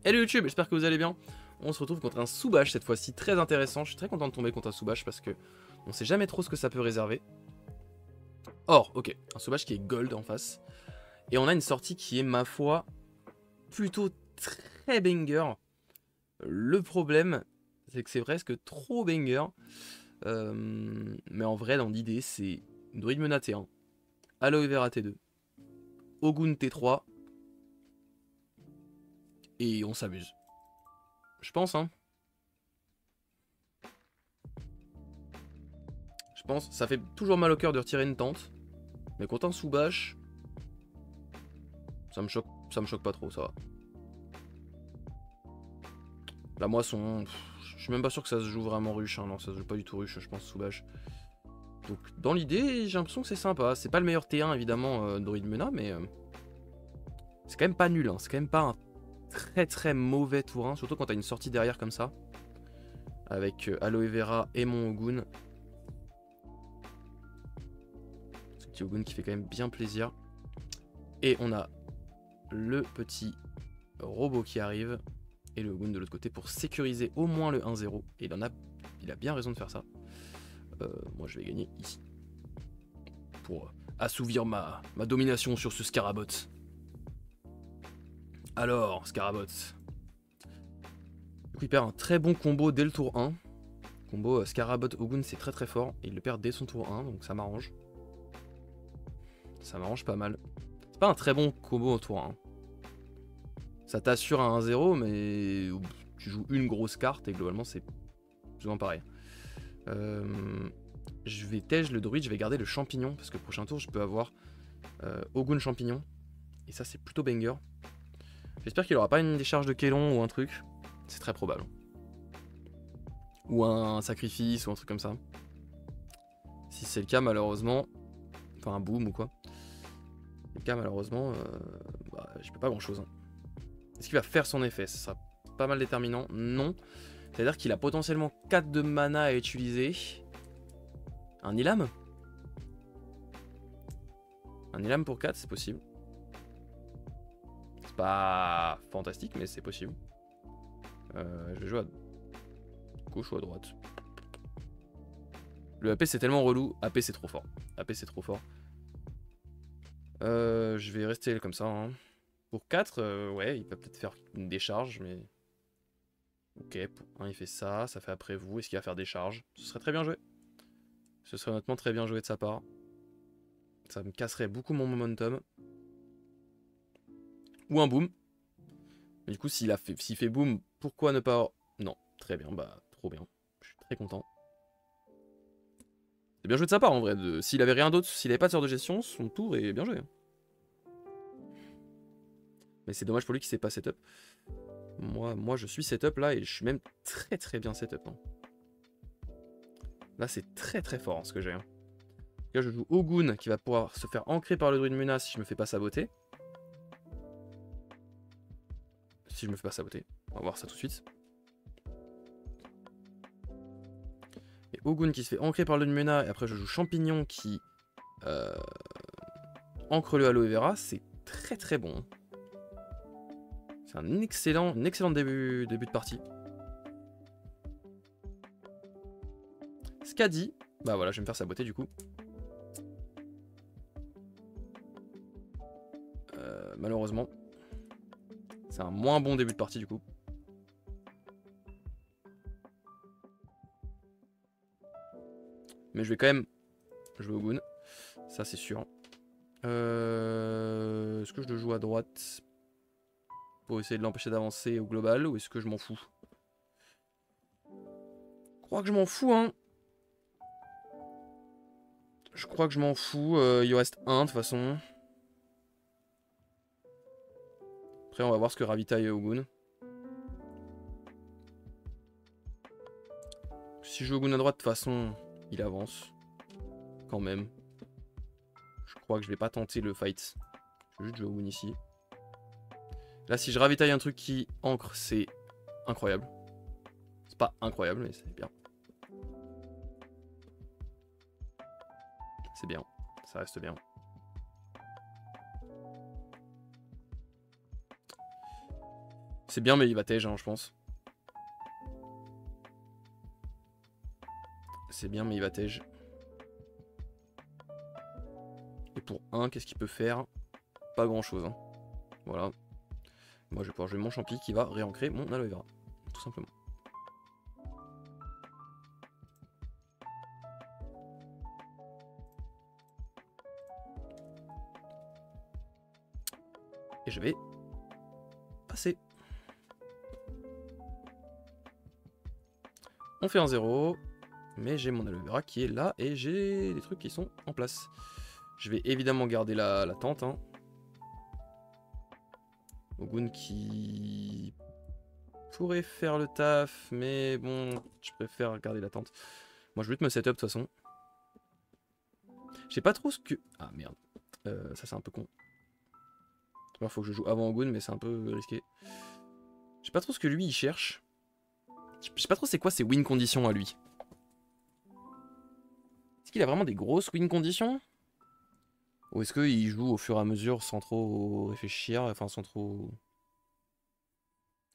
Hello YouTube, j'espère que vous allez bien. On se retrouve contre un Soubache cette fois-ci, très intéressant. Je suis très content de tomber contre un Soubache parce que on sait jamais trop ce que ça peut réserver. Or, ok, un Soubache qui est gold en face. Et on a une sortie qui est, ma foi, plutôt très banger. Le problème, c'est que c'est presque trop banger. Mais en vrai, dans l'idée, c'est Druid Mena T1, Aloe Vera T2, Ogun T3, et on s'amuse. Je pense, hein. Je pense, ça fait toujours mal au cœur de retirer une tente. Mais contre un Soubache, ça me choque pas trop, ça va. La moisson, je suis même pas sûr que ça se joue vraiment ruche, hein. Non, ça se joue pas du tout ruche, je pense, Soubache. Donc, dans l'idée, j'ai l'impression que c'est sympa. C'est pas le meilleur T1, évidemment, Druid Mena, mais c'est quand même pas nul, hein. C'est quand même pas un très très mauvais tour 1, surtout quand t'as une sortie derrière comme ça. Avec Aloe Vera et mon Ogun. Ce petit Ogun qui fait quand même bien plaisir. Et on a le petit robot qui arrive. Et le Ogun de l'autre côté pour sécuriser au moins le 1-0. Et il a bien raison de faire ça. Moi je vais gagner ici. Pour assouvir ma domination sur ce Scarabot. Alors, Scarabot. Du coup il perd un très bon combo dès le tour 1. Combo Scarabot Ogun, c'est très très fort. Et il le perd dès son tour 1, donc ça m'arrange. Ça m'arrange pas mal. C'est pas un très bon combo au tour 1. Ça t'assure un 1-0, mais tu joues une grosse carte et globalement c'est souvent pareil. Je vais tège le druide, je vais garder le champignon parce que le prochain tour je peux avoir Ogun champignon. Et ça c'est plutôt banger. J'espère qu'il aura pas une décharge de Kélon ou un truc. C'est très probable. Ou un sacrifice ou un truc comme ça. Si c'est le cas malheureusement. Enfin un boom ou quoi. C'est le cas malheureusement. Je peux pas grand chose. Hein. Est-ce qu'il va faire son effet? Ce sera pas mal déterminant. Non. C'est-à-dire qu'il a potentiellement 4 de mana à utiliser. Un Ilam? Un Ilam pour 4, c'est possible. C'est pas fantastique, mais c'est possible. Je vais jouer à gauche ou à droite. Le AP c'est tellement relou. AP c'est trop fort. AP c'est trop fort. Je vais rester comme ça. Hein. Pour 4, ouais, il va peut-être faire une décharge, mais... Ok, pour 1 il fait ça, ça fait après vous. Est-ce qu'il va faire décharge? Ce serait très bien joué. Ce serait honnêtement très bien joué de sa part. Ça me casserait beaucoup mon momentum. Ou un boom. Mais du coup, s'il fait boom, pourquoi ne pas... Non, très bien, bah trop bien. Je suis très content. C'est bien joué de sa part en vrai. S'il avait rien d'autre, s'il avait pas de sort de gestion, son tour est bien joué. Mais c'est dommage pour lui qu'il s'est pas setup. Moi, je suis setup là et je suis même très très bien setup. Hein. Là, c'est très très fort hein, ce que j'ai. Hein. Là, je joue Ogun qui va pouvoir se faire ancrer par le druide Mena si je me fais pas saboter. Si je me fais pas saboter. On va voir ça tout de suite. Et Ogun qui se fait ancrer par le druide Mena et après je joue Champignon qui ancre le Aloe Vera. C'est très très bon. C'est un excellent début de partie. Skadi, bah voilà, je vais me faire saboter du coup. Malheureusement. C'est un moins bon début de partie du coup. Mais je vais quand même jouer Ogun. Ça c'est sûr. Est-ce que je le joue à droite pour essayer de l'empêcher d'avancer au global ou est-ce que je m'en fous? Je crois que je m'en fous hein. Je crois que je m'en fous. Il reste un de toute façon. Après on va voir ce que ravitaille Ogun. Si je joue Ogun à droite de toute façon il avance. Quand même. Je crois que je vais pas tenter le fight. Je vais juste jouer Ogun ici. Là si je ravitaille un truc qui ancre c'est incroyable. C'est pas incroyable mais c'est bien. C'est bien. Ça reste bien. C'est bien, mais il va tège, hein, je pense. C'est bien, mais il va tège. Et pour 1, qu'est-ce qu'il peut faire? Pas grand-chose. Hein. Voilà. Moi, je vais pouvoir jouer mon champi qui va réancrer mon aloe vera. Tout simplement. Et je vais passer. On fait un 0. Mais j'ai mon aloe vera qui est là et j'ai des trucs qui sont en place. Je vais évidemment garder la tente. Hein. Ogun qui pourrait faire le taf, mais bon, je préfère garder la tente. Moi, je vais me setup de toute façon. Je sais pas trop ce que... Ah merde, ça c'est un peu con. Il faut que je joue avant Ogun, mais c'est un peu risqué. Je sais pas trop ce que lui il cherche. Je sais pas trop c'est quoi ses win conditions à lui. Est-ce qu'il a vraiment des grosses win conditions? Ou est-ce qu'il joue au fur et à mesure sans trop réfléchir, enfin sans trop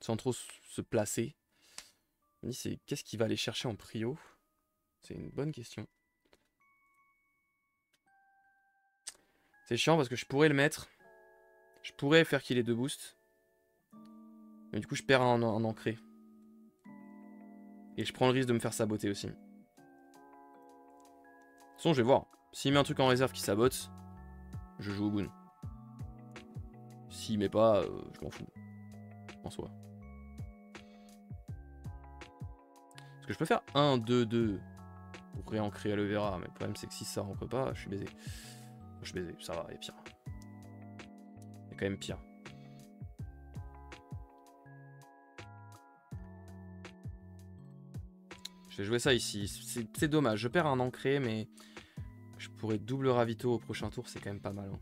se placer? C'est qu'est-ce qu'il va aller chercher en prio? C'est une bonne question. C'est chiant parce que je pourrais le mettre. Je pourrais faire qu'il ait 2 boosts. Mais du coup je perds un ancré. Et je prends le risque de me faire saboter aussi. De toute façon je vais voir. S'il met un truc en réserve qui sabote, je joue Ogun. S'il met pas, je m'en fous. En soi. Parce que je peux faire 1, 2, 2 pour réancrer aloe vera. Mais le problème c'est que si ça rentre pas, je suis baisé. Je suis baisé, ça va, il y a pire. Il y a quand même pire. Je vais jouer ça ici. C'est dommage, je perds un ancré, mais je pourrais double ravito au prochain tour, c'est quand même pas mal. Hein.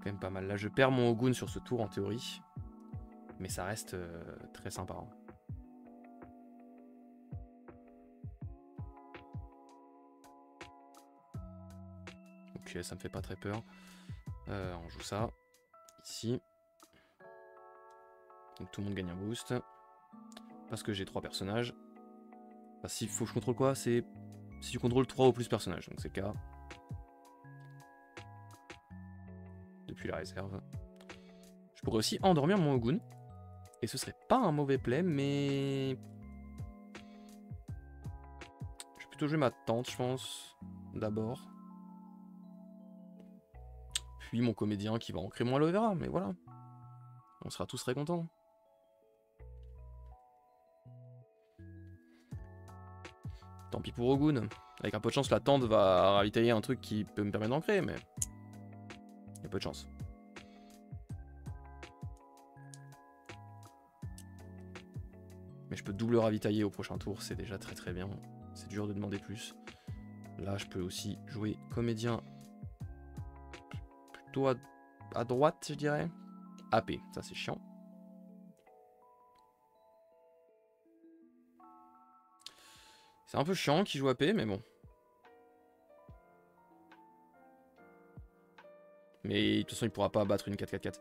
Quand même pas mal. Là, je perds mon Ogun sur ce tour en théorie. Mais ça reste très sympa. Hein. Ok, ça me fait pas très peur. On joue ça. Ici. Donc tout le monde gagne un boost. Parce que j'ai 3 personnages. Enfin, s'il faut que je contrôle quoi, c'est si tu contrôles 3 ou plus personnages. Donc c'est le cas. Depuis la réserve. Je pourrais aussi endormir mon Ogun. Et ce serait pas un mauvais play, mais... Je vais plutôt jouer ma tante, je pense. D'abord. Puis mon comédien qui va ancrer mon aloe vera, mais voilà. On sera tous très contents. Tant pis pour Ogun. Avec un peu de chance, la tante va ravitailler un truc qui peut me permettre d'ancrer, mais... Il y a peu de chance. Mais je peux double ravitailler au prochain tour, c'est déjà très très bien. C'est dur de demander plus. Là, je peux aussi jouer comédien plutôt à droite, je dirais. AP, ça c'est chiant. C'est un peu chiant qu'il joue AP, mais bon. Mais de toute façon, il pourra pas battre une 4-4-4.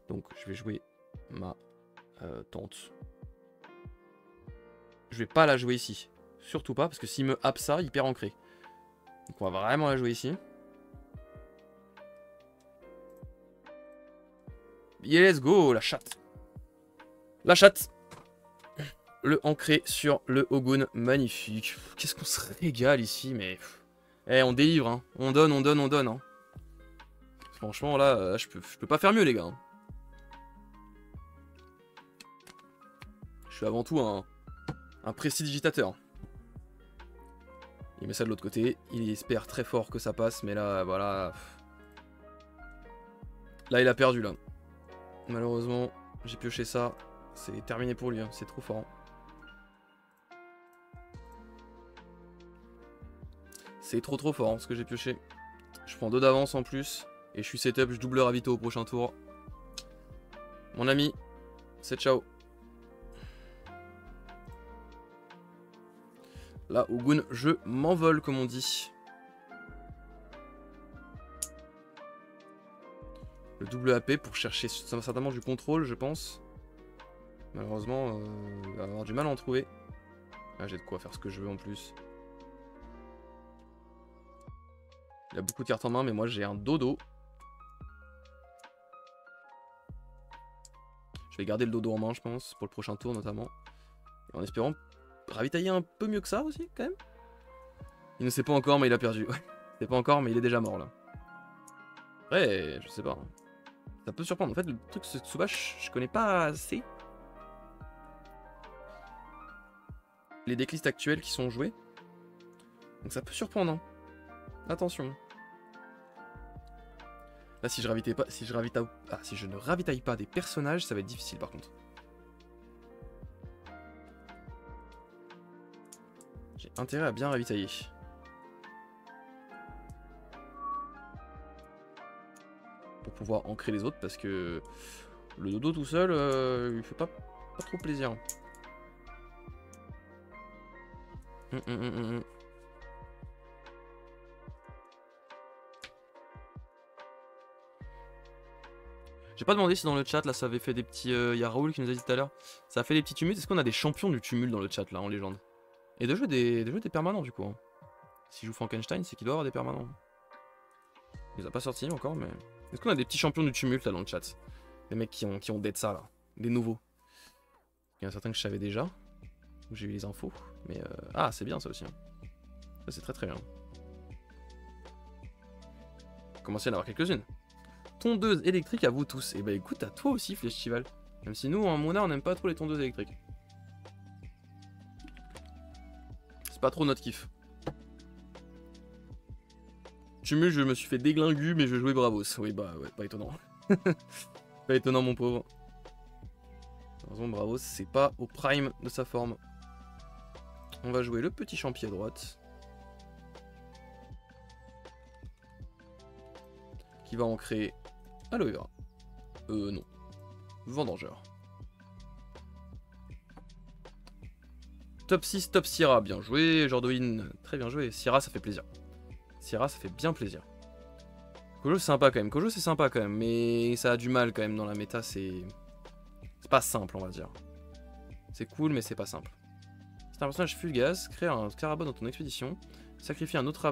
Donc, je vais jouer ma tante. Je vais pas la jouer ici. Surtout pas, parce que s'il me happe ça, il perd ancré. Donc on va vraiment la jouer ici. Yeah, let's go, la chatte. La chatte. Le ancré sur le Ogun, magnifique. Qu'est-ce qu'on se régale ici, mais... Eh, on délivre, hein. On donne, on donne, on donne, hein. Franchement, là, je peux pas faire mieux, les gars. Hein. Je suis avant tout un prestidigitateur. Il met ça de l'autre côté. Il espère très fort que ça passe, mais là, voilà. Là, il a perdu, là. Malheureusement, j'ai pioché ça. C'est terminé pour lui, hein. C'est trop fort. C'est trop fort, hein, ce que j'ai pioché. Je prends 2 d'avance en plus. Et je suis setup, je double ravito au prochain tour. Mon ami, c'est ciao. Là, Ogun, je m'envole, comme on dit. Le double AP pour chercher certainement du contrôle, je pense. Malheureusement, il va avoir du mal à en trouver. Ah, j'ai de quoi faire ce que je veux en plus. Il a beaucoup de cartes en main, mais moi j'ai un dodo. Je vais garder le dodo en main, je pense, pour le prochain tour notamment. Et en espérant ravitailler un peu mieux que ça aussi, quand même. Il ne sait pas encore, mais il a perdu. Ouais. Il ne sait pas encore, mais il est déjà mort là. Ouais, je sais pas. Ça peut surprendre. En fait, le truc ce Tsubash, je connais pas assez. Les decklists actuels qui sont joués. Donc ça peut surprendre. Hein. Attention. Là, si je ne ravitaille pas des personnages, ça va être difficile par contre. J'ai intérêt à bien ravitailler. Pour pouvoir ancrer les autres, parce que le dodo tout seul, il fait pas trop plaisir. J'ai pas demandé si dans le chat là ça avait fait des petits. Il y a Raoul qui nous a dit tout à l'heure. Ça a fait des petits tumultes. Est-ce qu'on a des champions du tumulte dans le chat là en légende? Et de jouer des permanents du coup. Hein. S'il joue Frankenstein, c'est qu'il doit avoir des permanents. Il les a pas sortis encore, mais. Est-ce qu'on a des petits champions du tumulte là dans le chat? Des mecs qui ont dead ça là. Des nouveaux. Il y en a certains que je savais déjà. Où j'ai eu les infos. Mais ah, c'est bien ça aussi. Hein. Ça c'est très très bien. Commencez à en avoir quelques-unes. Tondeuse électrique à vous tous. Et bah écoute, à toi aussi, Flèchival. Même si nous, en Mona, on n'aime pas trop les tondeuses électriques. C'est pas trop notre kiff. Tumu, je me suis fait déglingu, mais je jouais Bravos. Oui, bah ouais, pas étonnant. Pas étonnant, mon pauvre. Heureusement, Bravos, c'est pas au prime de sa forme. On va jouer le petit champi à droite. Qui va en créer aloe vera. Non. Vendangeur. Top 6, top Syrah. Bien joué, Jordoin. Très bien joué. Syrah, ça fait plaisir. Syrah, ça fait bien plaisir. Kojo, c'est sympa quand même. Kojo, c'est sympa quand même. Mais ça a du mal quand même dans la méta. C'est pas simple, on va dire. C'est cool, mais c'est pas simple. C'est un personnage fugace. Crée un Scarabée dans ton expédition. Sacrifie un autre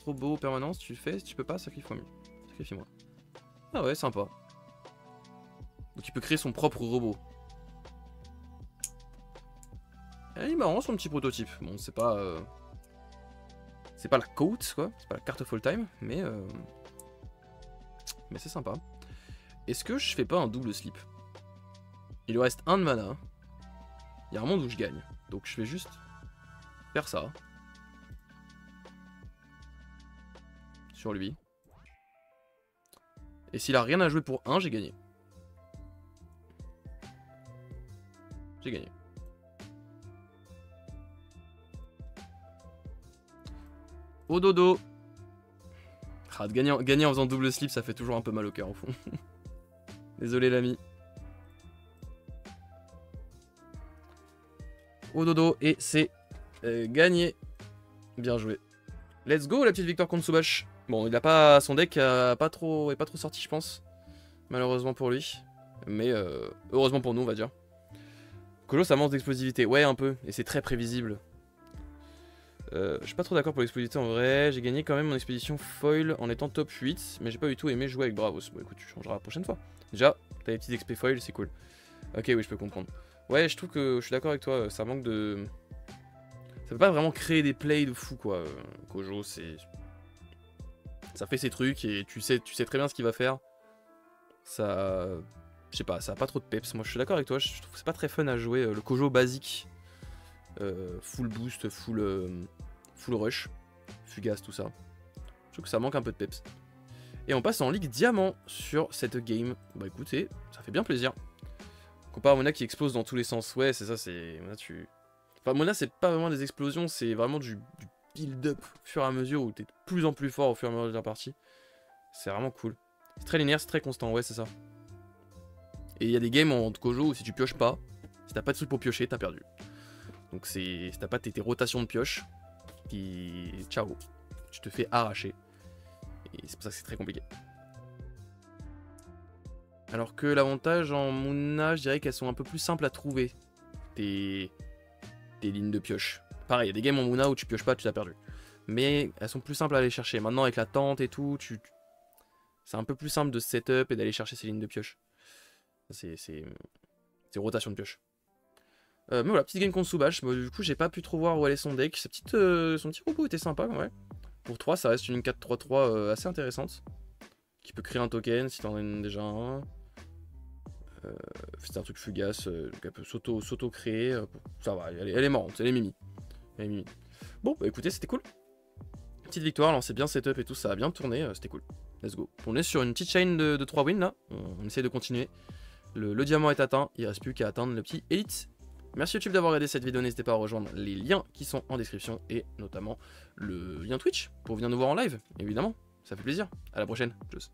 robot permanent. Si tu le fais, si tu peux pas, sacrifie-moi. Sacrifie-moi. Ah ouais, sympa. Donc il peut créer son propre robot. Et il est marrant son petit prototype. Bon, c'est pas... C'est pas la coat, quoi. C'est pas la carte full time, mais c'est sympa. Est-ce que je fais pas un double slip? Il lui reste un de mana. Il y a un monde où je gagne. Donc je vais juste faire ça. Sur lui. Et s'il a rien à jouer pour 1, j'ai gagné. J'ai gagné. Au dodo. Ah, de gagner en faisant double slip, ça fait toujours un peu mal au cœur au fond. Désolé l'ami. Au dodo et c'est gagné. Bien joué. Let's go la petite victoire contre Tsubash. Bon, il a pas son deck est pas trop sorti, je pense. Malheureusement pour lui. Mais heureusement pour nous, on va dire. Kojo, ça manque d'explosivité. Ouais, un peu. Et c'est très prévisible. Je suis pas trop d'accord pour l'explosivité en vrai. J'ai gagné quand même mon expédition foil en étant top 8. Mais j'ai pas du tout aimé jouer avec Bravos. Bon, écoute, tu changeras la prochaine fois. Déjà, t'as les petits XP foil, c'est cool. Ok, oui, je peux comprendre. Ouais, je trouve que je suis d'accord avec toi. Ça manque de. Ça peut pas vraiment créer des plays de fou, quoi. Kojo, c'est. Ça fait ses trucs et tu sais très bien ce qu'il va faire. Ça. Je sais pas, ça a pas trop de peps. Moi je suis d'accord avec toi, je trouve que c'est pas très fun à jouer. Le Kojo basique, full boost, full rush, fugace, tout ça. Je trouve que ça manque un peu de peps. Et on passe en Ligue Diamant sur cette game. Bah écoutez, ça fait bien plaisir. Comparé à Mona qui explose dans tous les sens. Ouais, c'est ça, c'est. Mona, enfin, Mona, c'est pas vraiment des explosions, c'est vraiment du build-up au fur et à mesure où t'es de plus en plus fort au fur et à mesure de la partie. C'est vraiment cool. C'est très linéaire, c'est très constant, ouais, c'est ça. Et il y a des games en Kojo où si tu pioches pas, si t'as pas de truc pour piocher, t'as perdu. Donc si t'as pas tes rotations de pioche, ciao, tu te fais arracher. Et c'est pour ça que c'est très compliqué. Alors que l'avantage en Munna, je dirais qu'elles sont un peu plus simples à trouver. Tes lignes de pioche. Pareil, il y a des games en Munna où tu pioches pas, tu t'as perdu. Mais elles sont plus simples à aller chercher. Maintenant, avec la tente et tout, c'est un peu plus simple de setup et d'aller chercher ces lignes de pioche. C'est rotation de pioche. Mais voilà, petite game contre Soubash. Bon, du coup, j'ai pas pu trop voir où allait son deck. Son petit robot était sympa, ouais. Pour 3, ça reste une 4-3-3 assez intéressante. Qui peut créer un token si t'en as déjà un. C'est un truc fugace, donc elle peut s'auto-créer. Ça va, elle est marrante, elle est mimi. Bon, bah écoutez, c'était cool. Petite victoire, lancé bien setup et tout, ça a bien tourné, c'était cool. Let's go. On est sur une petite chaîne de 3 wins là, on essaie de continuer. Le diamant est atteint, il reste plus qu'à atteindre le petit Elite. Merci YouTube d'avoir regardé cette vidéo, n'hésitez pas à rejoindre les liens qui sont en description et notamment le lien Twitch pour venir nous voir en live, évidemment, ça fait plaisir. À la prochaine, tchuss.